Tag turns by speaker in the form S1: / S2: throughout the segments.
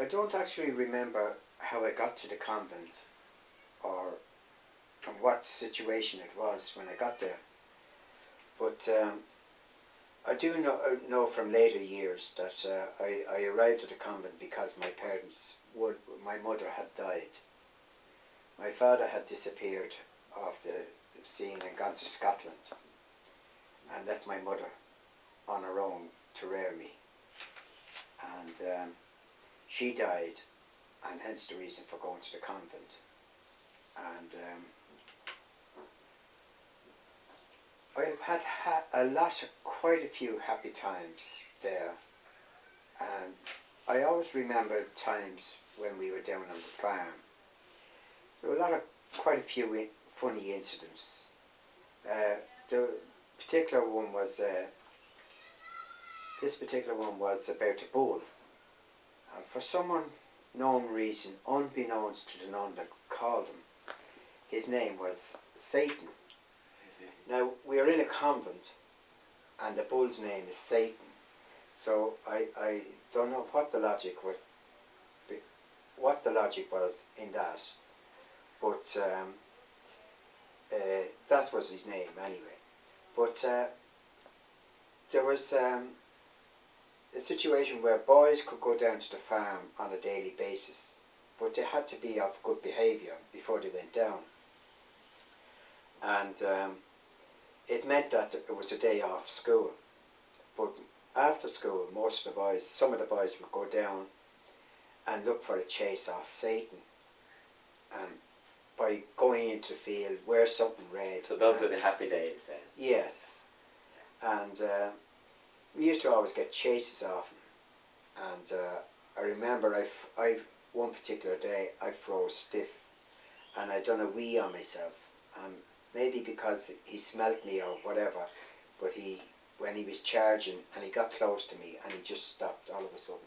S1: I don't actually remember how I got to the convent or what situation it was when I got there. But I do know from later years that I arrived at the convent because my mother had died. My father had disappeared off the scene and gone to Scotland and left my mother on her own to rear me. And she died, and hence the reason for going to the convent. And I've had quite a few happy times there, and I always remember times when we were down on the farm. There were quite a few funny incidents. The particular one was this particular one was about a bull, and for some unknown reason, unbeknownst to the nun that called him, his name was Satan. Now, we are in a convent, and the bull's name is Satan. So I don't know what the logic was in that, but that was his name anyway. But there was a situation where boys could go down to the farm on a daily basis, but they had to be of good behaviour before they went down. And it meant that it was a day off school. But after school, some of the boys would go down and look for a chase off Satan. And by going into the field, wear something red.
S2: So those were the happy days then?
S1: Yes. And we used to always get chases off him. And I remember one particular day I froze stiff and I done a wee on myself. Maybe because he smelt me or whatever, but when he was charging and he got close to me and he just stopped all of a sudden.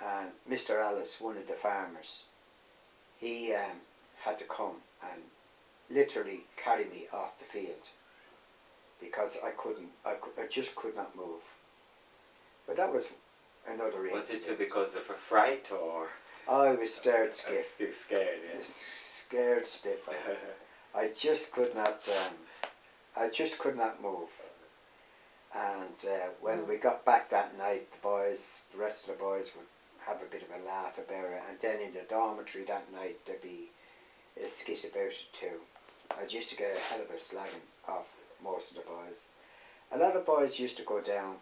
S1: And Mr. Ellis, one of the farmers, he had to come and literally carry me off the field because I just could not move. But that was another incident.
S2: Was it because of a fright or?
S1: I was scared stiff.
S2: Still scared, yeah.
S1: Scared stiff. I just could not move. And when we got back that night, the rest of the boys would have a bit of a laugh about it, and then in the dormitory that night there'd be a skit about it too. I used to get a hell of a slagging off most of the boys. A lot of boys used to go down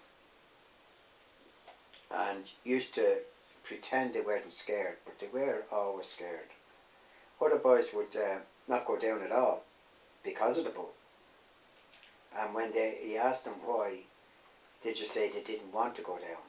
S1: and used to pretend they weren't scared, but they were always scared. Other boys would not go down at all because of the bull. And when he asked them why, they just say they didn't want to go down.